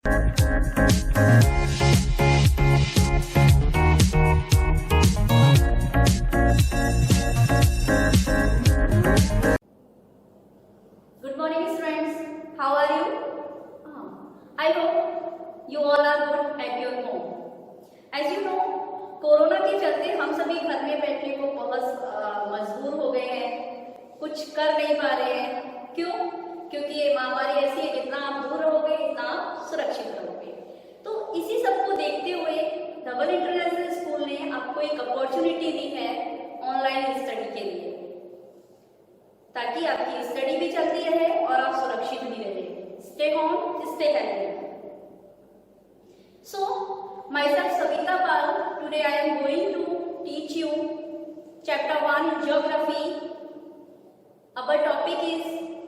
Good morning, students. How are you? I hope you all are good at your home. As you know, corona के चलते हम सभी घर में बैठने को बहुत मजबूर हो गए हैं, कुछ कर नहीं पा रहे हैं। क्यों? क्योंकि ये महामारी ऐसी है, जितना आप दूर रहोगे उतना आप सुरक्षित रहोगे। तो इसी सबको देखते हुए डबल इंटरनेशनल स्कूल ने आपको एक अपॉर्चुनिटी दी है ऑनलाइन स्टडी के लिए, ताकि आपकी स्टडी भी चलती रहे और आप सुरक्षित भी रहे। Stay home, stay healthy. So, myself Savita Pal, today I am going to teach you chapter 1 geography. Our topic is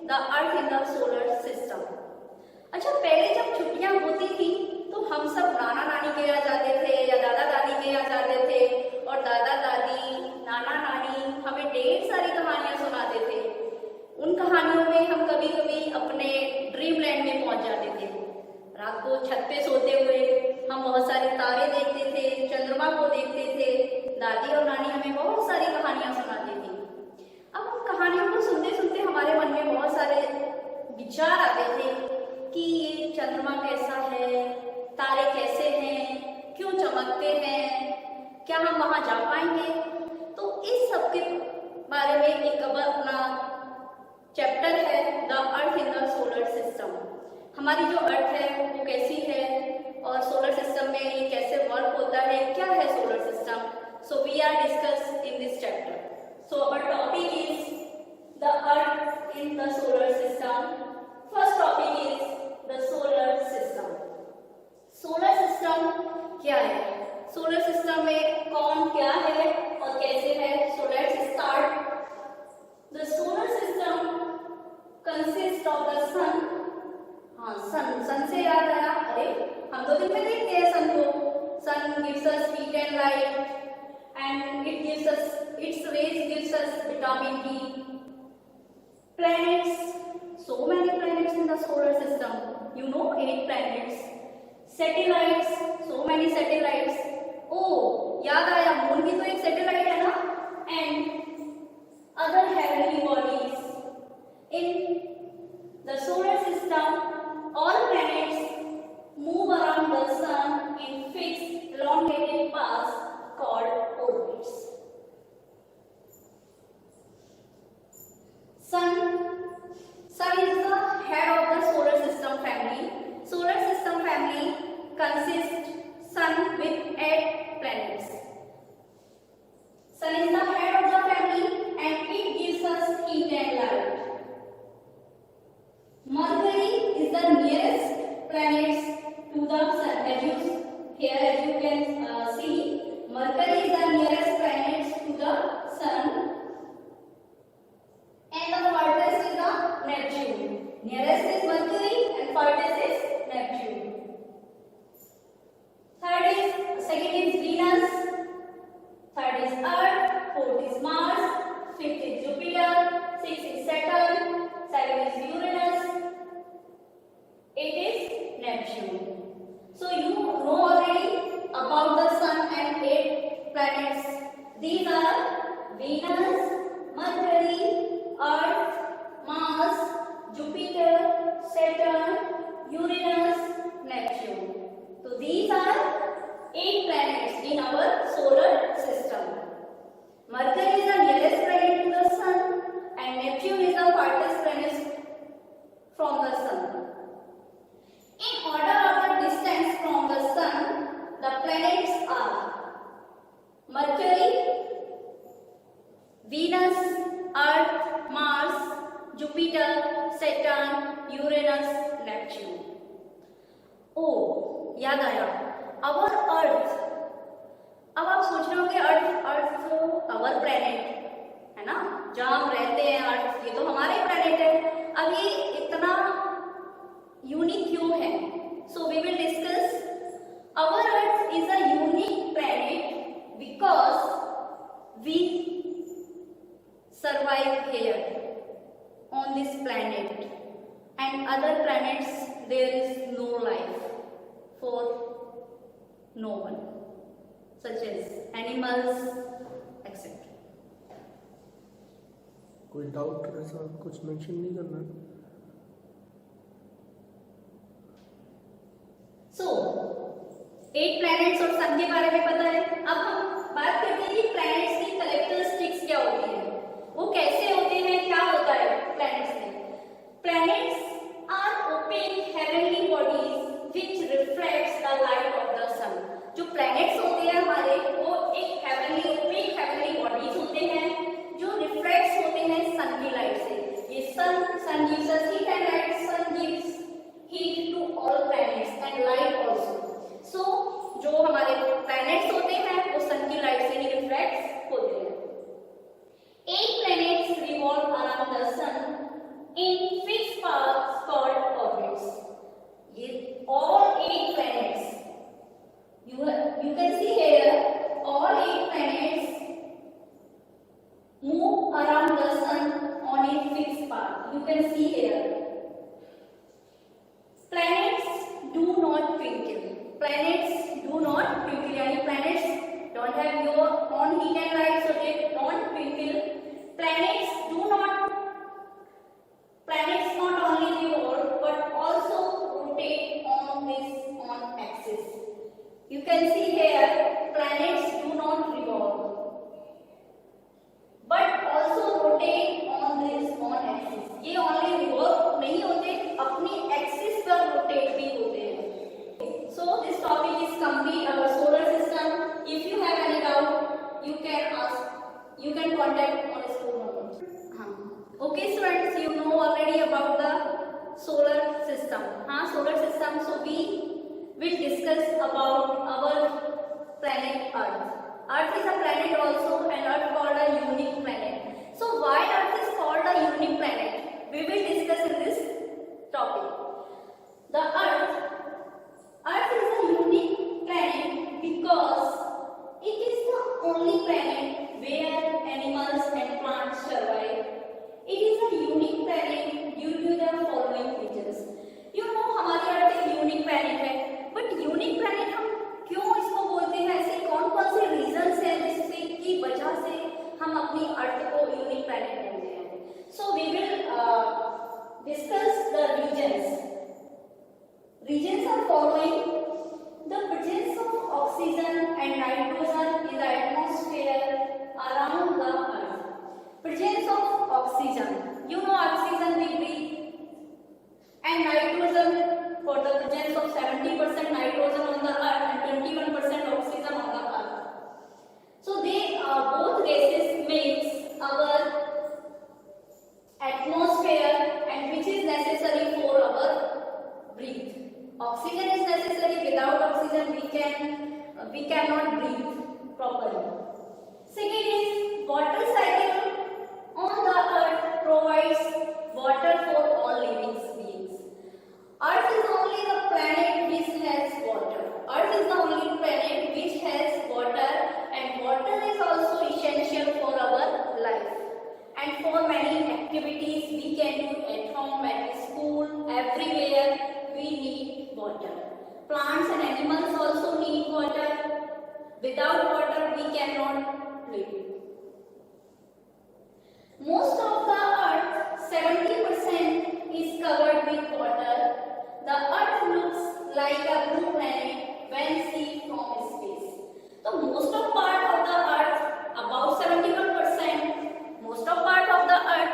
the earth in the solar system. अच्छा, पहले जब छुट्टियां होती थी तो हम सब नाना नानी के यहाँ जाते थे या दादा दादी के यहाँ जाते थे, और दादा दादी नाना नानी हमें ढेर सारी कहानियां सुनाते थे। उन कहानियों में हम कभी कभी अपने ड्रीम लैंड में पहुंच जाते थे। रात को छत पे सोते हुए हम बहुत सारे तारे देखते थे, चंद्रमा को देखते थे। दादी और नानी हमें बहुत सारी कहानियां सुनाती थी। अब उन कहानियों को सुनते सुनते हमारे मन में बहुत सारे विचार आते थे कि ये चंद्रमा कैसा है, तारे कैसे हैं, क्यों चमकते हैं, क्या हम वहां जा पाएंगे। तो इस सब के बारे में एक अपना चैप्टर है the earth in the solar system. हमारी जो अर्थ है वो कैसी है और सोलर सिस्टम में ये कैसे वर्क होता है, क्या है solar system. So we are discuss in this chapter. So our topic is the earth in the solar system. First topic is the solar system. Solar system क्या है, सोलर सिस्टम में कौन क्या है और कैसे है। So let's start. The solar system consist of the sun. Sun से याद आया, अरे हम तो दिन में देखते हैं सन को। Sun gives us heat and light and its rays gives us vitamin D. Planets, so many planets in the solar system, you know, 8 planets. Satellites, so many satellites. Oh, याद आया, मून भी तो एक satellite है ना। And other heavenly bodies in the solar system. All planets move around the sun in fixed elongated paths called orbits. Sun is the head of the solar system family. Solar system family consists sun with 8 planets. Sun is the head of the family and it gives us heat and light. Mercury is the nearest planet to the sun. As you can see, Mercury is the nearest planet to the sun, and the farthest is the Neptune. Nearest is Mercury and farthest is Neptune. Second is Venus, third is Earth, fourth is Mars, fifth is Jupiter, sixth is Saturn, seventh is Uranus, eighth is Neptune. So you know already about the sun and 8 planets. These are Venus, Mercury, Earth, Mars, Jupiter, Saturn, Uranus, Neptune. So these are 8 planets in our solar system. Mercury is the nearest planet to the sun and Neptune is the farthest planet from the sun. In order of the distance from the sun, the planets are Mercury, Venus, Earth, Mars, Jupiter, Saturn, Uranus, Neptune. Oh, याद आया, our Earth. अब आप सोच रहे होंगे अर्थ our planet है ना, जहाँ हम रहते हैं। अर्थ ये तो हमारा ही planet है। अब ये इतना यूनिक क्यों है? So we will discuss. Our Earth is a unique planet because we survive here on this planet, and other planets there is no life. No one, such as animals, etc. कोई doubt ऐसा कुछ mention नहीं करना? So, 8 planets और सन के बारे में पता है। अब हम बात करते हैं कि planets की कैरेक्टरिस्टिक्स क्या होती है, वो कैसे होते हैं, क्या होता है planets में। Planets are opaque heavenly bodies which reflects the light of the sun. जो planets होते हैं हमारे, वो एक opaque heavenly bodies होते हैं जो reflects होते हैं sun की light से। ये sun gives us heat and light, sun gives heat to all planets and light also. So जो हमारे planets होते हैं वो sun की light से ही reflects होते हैं। 8 planets revolve around the sun in fixed paths called orbits. ये all 8 planets, you can see here, all 8 planets move around the sun on a fixed path. You can see here. Planets do not twinkle. Planets do not twinkle. यानी planets don't have your own heat and light, so they don't twinkle. Planets not only revolve but also rotate on this on axis. You can see here, planets do not revolve but also rotate on this on axis. ये only revolve नहीं होते, अपनी axis पर rotate भी होते हैं। So this topic is complete, our solar system. If you have any doubt, you can ask, you can contact on school number. Okay students, you know already about the solar system. Solar system. So we will discuss about our planet Earth. Earth is a planet also, and Earth called a unique planet. So why Earth is called a unique planet? We will discuss in this topic. The Earth is a unique planet because it is the only planet where animals and plants survive. It is a unique planet due to the following features. You know, हमारी अर्थ एक unique planet है, but unique planet हम क्यों इसको बोलते हैं, ऐसे कौन कौन से रीजंस हैं जिससे की वजह से हम अपनी अर्थ को यूनिक प्लैनेट बोलते हैं. So we will discuss the regions. Regions are following: the presence of oxygen and nitrogen in the atmosphere around the Earth. Presence of oxygen, you know oxygen we breathe, and nitrogen, for the presence of 70% nitrogen on the Earth and 21% oxygen on the Earth. So they both gases makes our atmosphere, and which is necessary for our breathe. Oxygen is necessary. Without oxygen we cannot breathe properly. Second is water cycle on the Earth provides water for all living beings. Earth is only the planet which has water. Earth is the only planet which has water, and water is also essential for our life and for many activities we can do at home, at school, everywhere we need water. Plants and animals also need water. Without water we cannot live. Most of the Earth, 70%, is covered with water. The Earth looks like a blue planet when seen from space. So most of part of the Earth, about 71%, most of part of the Earth,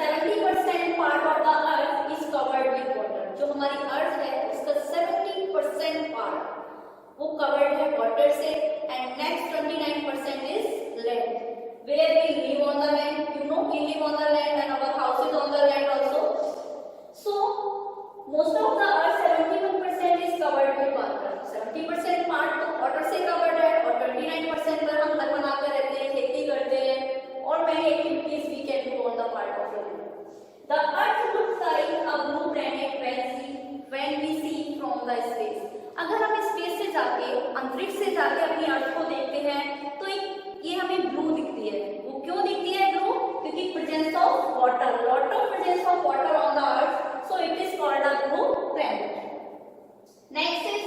70% part of the Earth is covered with water. जो हमारी earth है उसका 70% part वो covered है water से, and next 29% is land, where we live on the land. You know, we live on the land and our house is on the land also. So most of the earth, 71% is covered with water. 70% part तो water से covered है, और 29% पर हम घर बनाकर रहते हैं, खेती करते हैं, और many activities we can do on the part of the land. The earth looks like a blue planet when we see from the space. अगर हम स्पेस से जाके, अंतरिक्ष से जाके अपनी अर्थ को देखते हैं तो ये हमें ब्लू दिखती है. वो क्यों दिखती है ब्लू? क्योंकि presence of water, lot of presence of water on the earth, so it is called a blue planet. Next is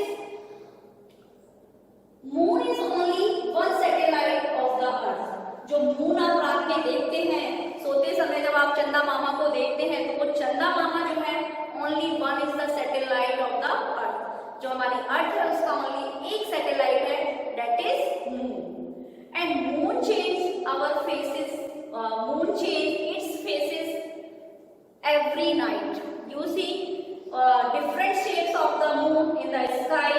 moon is only one satellite of the earth. जो मून आप रात में देखते हैं, सोते समय जब आप चंदा मामा को देखते हैं, तो वो चंदा मामा जो है only one is the satellite of the earth. जो हमारी अर्थ है उसका ओनली एक सैटेलाइट है, that is moon. And moon change our faces, moon change its faces every night. You see different shapes of the moon in the sky,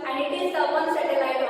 and it is the one satellite of